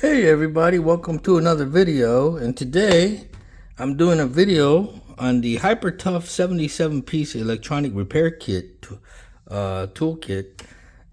Hey everybody, welcome to another video, and today I'm doing a video on the HyperTough 77 piece electronic repair kit toolkit.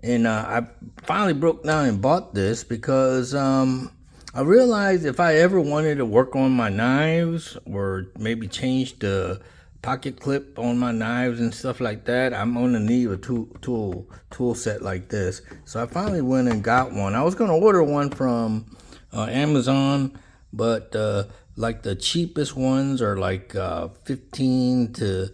And I finally broke down and bought this because I realized if I ever wanted to work on my knives or maybe change the pocket clip on my knives and stuff like that, I'm gonna need a tool set like this. So I finally went and got one. I was gonna order one from Amazon, but like the cheapest ones are like 15 to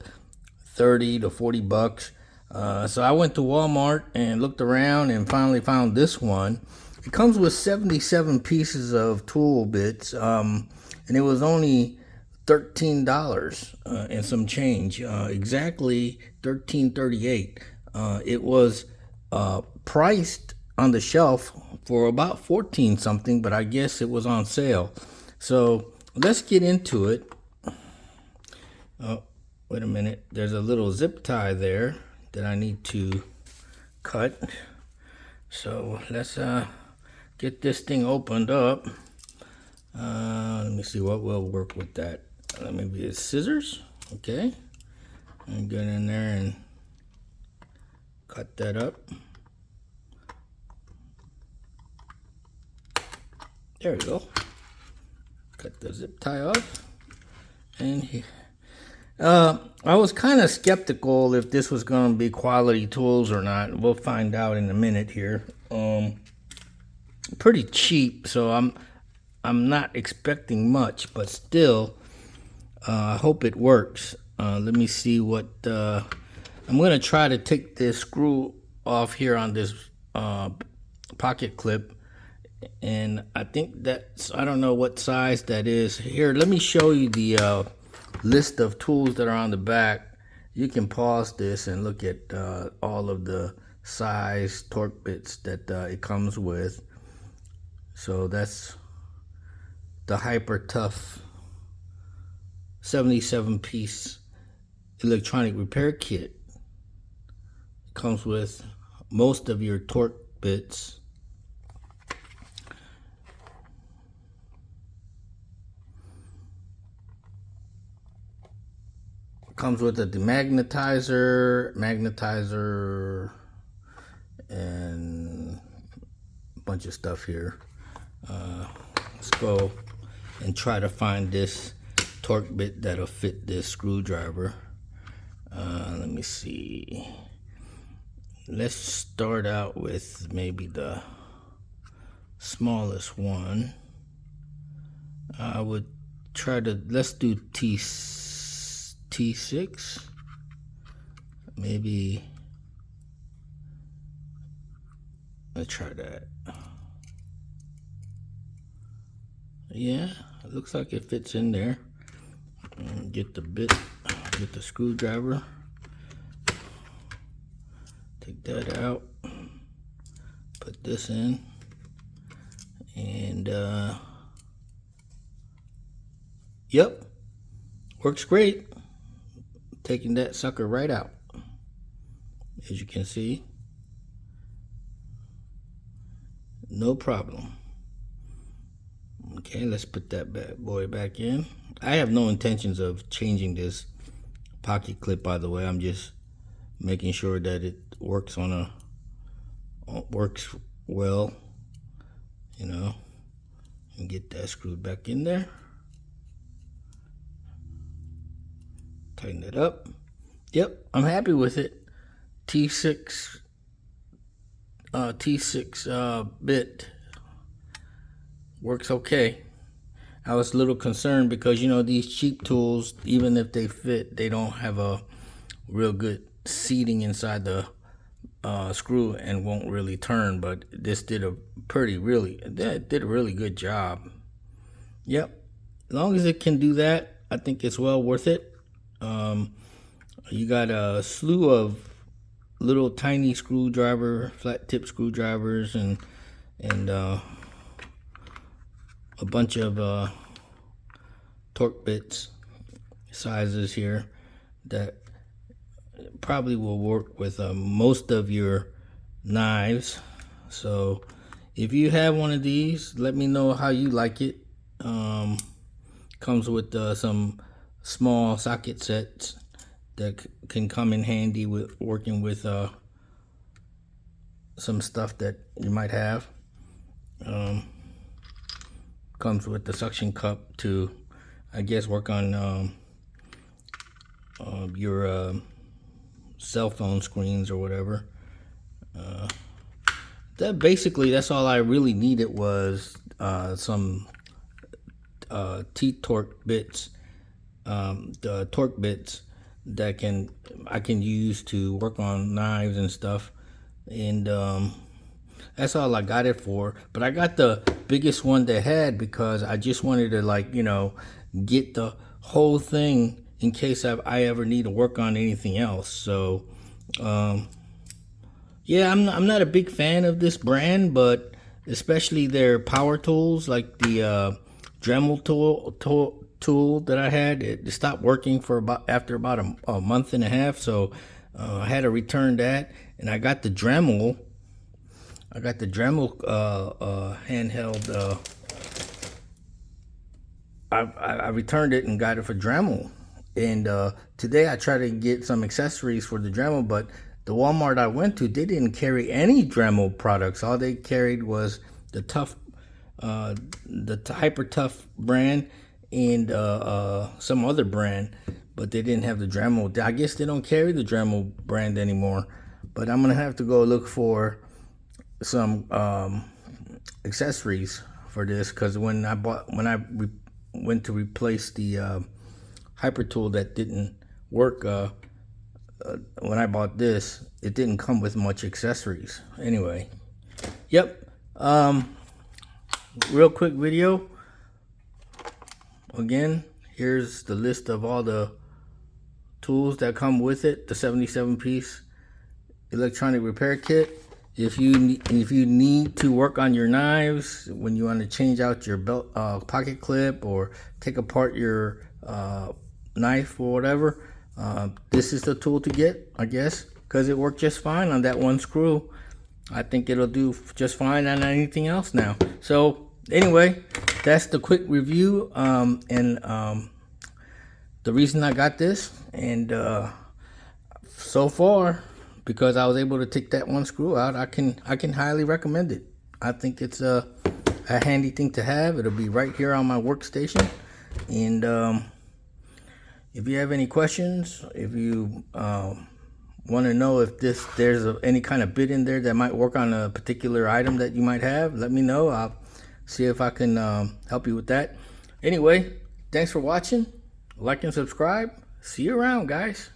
30 to 40 bucks. So I went to Walmart and looked around and finally found this one. It comes with 77 pieces of tool bits, and it was only $13 and some change, exactly $13.38. It was priced on the shelf for about 14 something, but I guess it was on sale. So let's get into it. Oh, wait a minute. There's a little zip tie there that I need to cut. So let's get this thing opened up. Let me see what will work with that. Maybe it's scissors. Okay. And get in there and cut that up. There we go. Cut the zip tie off. And I was kind of skeptical if this was going to be quality tools or not. We'll find out in a minute here. Pretty cheap, so I'm not expecting much, but still, I hope it works. Let me see what I'm going to try to take this screw off here on this pocket clip. And I think that's, I don't know what size that is. Here, let me show you the list of tools that are on the back. You can pause this and look at all of the size torque bits that it comes with. So that's the HyperTough 77 piece electronic repair kit. It comes with most of your torque bits. Comes with a demagnetizer, magnetizer, and a bunch of stuff here. Let's go and try to find this torque bit that'll fit this screwdriver. Let me see. Let's start out with maybe the smallest one. I would try to, let's do T6, maybe. Let's try that. Yeah, it looks like it fits in there. And get the bit, get the screwdriver, take that out, put this in, and yep, works great. Taking that sucker right out, as you can see, no problem. Okay, let's put that bad boy back in. I have no intentions of changing this pocket clip, by the way. I'm just making sure that it works works well, you know, and get that screwed back in there. Tighten it up. Yep, I'm happy with it. T6 bit works okay. I was a little concerned because, you know, these cheap tools, even if they fit, they don't have a real good seating inside the screw and won't really turn. But this did a really good job. Yep, as long as it can do that, I think it's well worth it. You got a slew of little tiny flat tip screwdrivers, and a bunch of torque bits sizes here that probably will work with most of your knives. So If you have one of these, let me know how you like it. Comes with some small socket sets that can come in handy with working with some stuff that you might have. Comes with the suction cup to, I guess, work on your cell phone screens or whatever. That's all I really needed was some T-torque bits, the torque bits that I can use to work on knives and stuff, and that's all I got it for. But I got the biggest one they had because I just wanted to, like, you know, get the whole thing in case I ever need to work on anything else. So yeah, I'm not a big fan of this brand, but especially their power tools, like the Dremel tool that I had. It stopped working after about a month and a half, so I had to return that. And I got the Dremel. Handheld. I returned it and got it for Dremel. And today I tried to get some accessories for the Dremel, but the Walmart I went to, they didn't carry any Dremel products. All they carried was the HyperTough brand and some other brand, but they didn't have the Dremel. I guess they don't carry the Dremel brand anymore. But I'm gonna have to go look for some accessories for this, because when I went to replace the Hyper tool that didn't work, when I bought this, it didn't come with much accessories. Anyway, yep. Real quick video. Again, here's the list of all the tools that come with it. The 77-piece electronic repair kit. If you need to work on your knives, when you want to change out your belt pocket clip or take apart your knife or whatever, this is the tool to get, I guess, because it worked just fine on that one screw. I think it'll do just fine on anything else now. So anyway, that's the quick review and the reason I got this. And so far, because I was able to take that one screw out, I can highly recommend it. I think it's a handy thing to have. It'll be right here on my workstation. And if you have any questions, if you want to know if there's any kind of bit in there that might work on a particular item that you might have, let me know. I'll see if I can help you with that. Anyway, thanks for watching. Like and subscribe. See you around, guys.